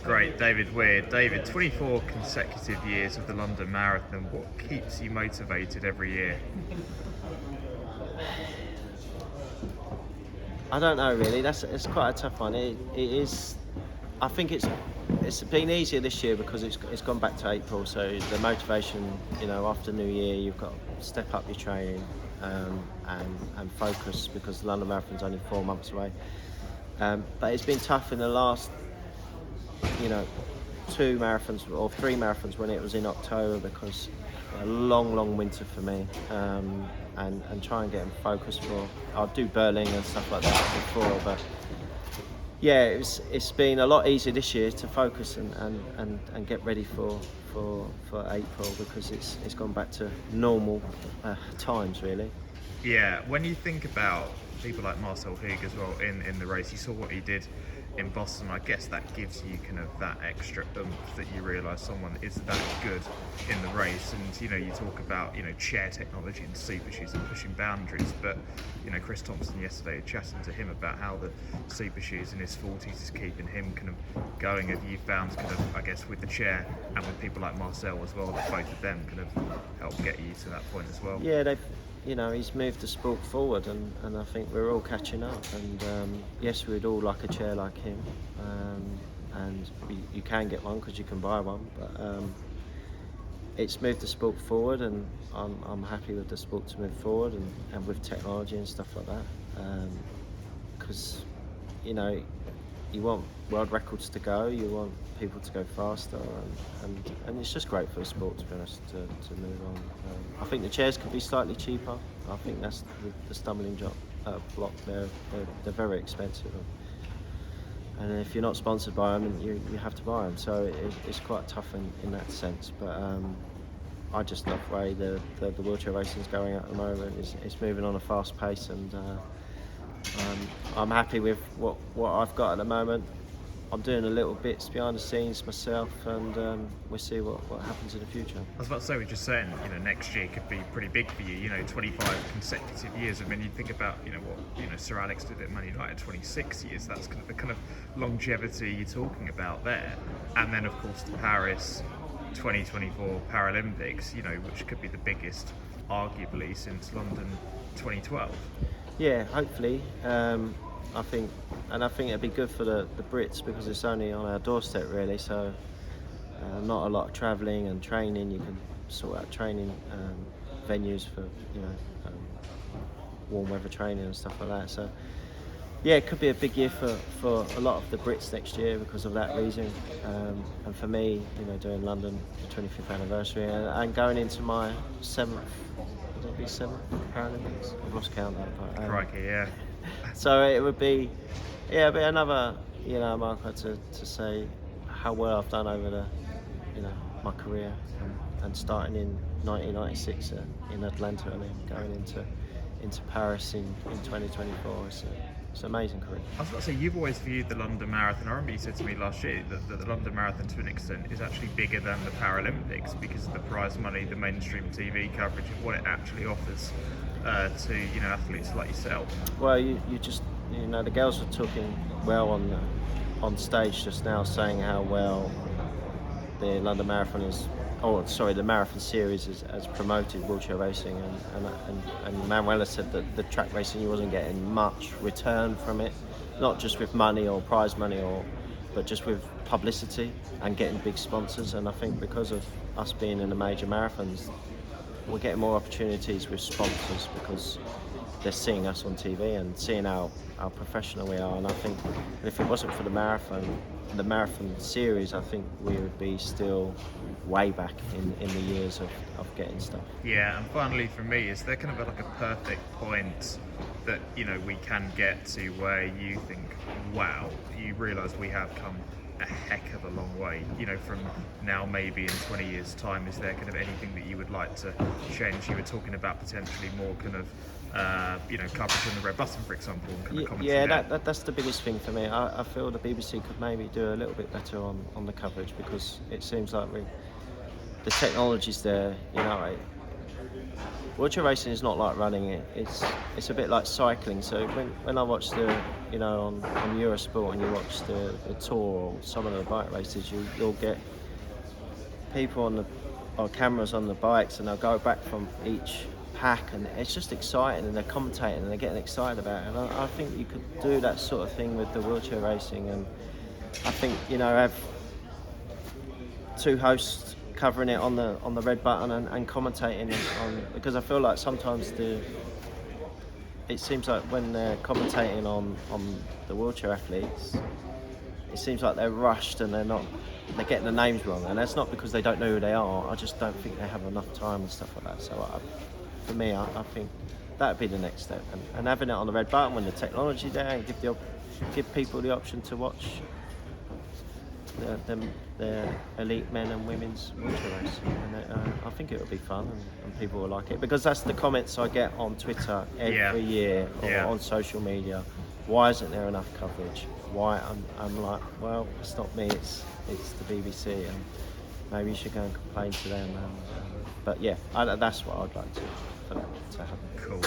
Great, David Weir. David, 24 consecutive years of the London Marathon. What keeps you motivated every year? I don't know really. It's quite a tough one. It is. I think it's been easier this year because it's gone back to April. So the motivation, after New Year, you've got to step up your training and focus because the London Marathon's only 4 months away. But it's been tough in the last, 2 marathons or 3 marathons when it was in October because a long winter for me, and try and get them focused for. I'll do Berlin and stuff like that before, but yeah, it's been a lot easier this year to focus and get ready for April because it's gone back to normal times really. Yeah, when you think about people like Marcel Hug as well in the race, you saw what he did in Boston. I guess that gives you kind of that extra oomph that you realise someone is that good in the race. And you talk about chair technology and super shoes and pushing boundaries, but Chris Thompson yesterday chatting to him about how the super shoes in his 40s is keeping him kind of going. Have you found kind of, I guess, with the chair and with people like Marcel as well, that both of them kind of help get you to that point as well? Yeah, he's moved the sport forward, and I think we're all catching up. And yes, we'd all like a chair like him, and you can get one because you can buy one. But it's moved the sport forward, and I'm happy with the sport to move forward, and with technology and stuff like that. Because you want world records to go, you want people to go faster, and it's just great for the sport, to be honest, to move on. I think the chairs could be slightly cheaper. I think that's the stumbling block. They're very expensive, and if you're not sponsored by them, you have to buy them. So it's quite tough in that sense. But I just love the way the wheelchair racing is going at the moment. It's moving on a fast pace, and I'm happy with what I've got at the moment. I'm doing a little bits behind the scenes myself, and we'll see what happens in the future. I was about to say, we're just saying, next year could be pretty big for you. 25 consecutive years. I mean, you think about, what Sir Alex did at Man United, 26 years. That's kind of the kind of longevity you're talking about there. And then, of course, the Paris 2024 Paralympics, which could be the biggest, arguably, since London 2012. Yeah, hopefully. I think it'd be good for the Brits because it's only on our doorstep really, so not a lot of travelling and training. You can sort out training venues for warm weather training and stuff like that. So yeah, it could be a big year for a lot of the Brits next year because of that reason. And for me, doing London, the 25th anniversary, and going into my 7th, would it be 7th Paralympics? I've lost count. Crikey, yeah. So it would be, another, marker to say how well I've done over my career, and starting in 1996 in Atlanta, and then going into Paris in 2024. It's an amazing career. I was about to say, you've always viewed the London Marathon. I remember you said to me last year that the London Marathon, to an extent, is actually bigger than the Paralympics because of the prize money, the mainstream TV coverage, of what it actually offers to athletes like yourself. Well, you just the girls were talking well on stage just now, saying how well the London Marathon the Marathon series has promoted wheelchair racing, and Manuela said that the track racing, you wasn't getting much return from it, not just with money or prize money, but just with publicity and getting big sponsors. And I think because of us being in the major marathons, we're getting more opportunities with sponsors because they're seeing us on TV and seeing how professional we are. And I think if it wasn't for the marathon series, I think we would be still way back in the years of getting stuff. Yeah, and finally for me, is there kind of like a perfect point that we can get to where you think, wow, you realise we have come a heck of a long way, from now maybe in 20 years time? Is there kind of anything that you would like to change? You were talking about potentially more kind of coverage on the red button, for example, kind of commentary. Yeah, that's the biggest thing for me. I feel the BBC could maybe do a little bit better on the coverage, because it seems like the technology's there. wheelchair racing is not like running it. It's a bit like cycling. So when I watch the, you know, on Eurosport, and you watch the tour or some of the bike races, you'll get people on the, or cameras on the bikes, and they'll go back from each pack, and it's just exciting, and they're commentating and they're getting excited about it. And I think you could do that sort of thing with the wheelchair racing, and I think, you know, have two hosts covering it on the red button and commentating on, because I feel like sometimes it seems like when they're commentating on the wheelchair athletes, it seems like they're rushed and they're getting the names wrong, and that's not because they don't know who they are. I just don't think they have enough time and stuff like that. So for me, I think that would be the next step, and having it on the red button when the technology there, and give people the option to watch the elite men and women's wheelchair race. And I think it will be fun, and people will like it, because that's the comments I get on Twitter every year, or on social media. Why isn't there enough coverage? Why? I'm like, well, it's not me, it's the BBC, and maybe you should go and complain to them. But yeah, that's what I'd like to happen. Cool.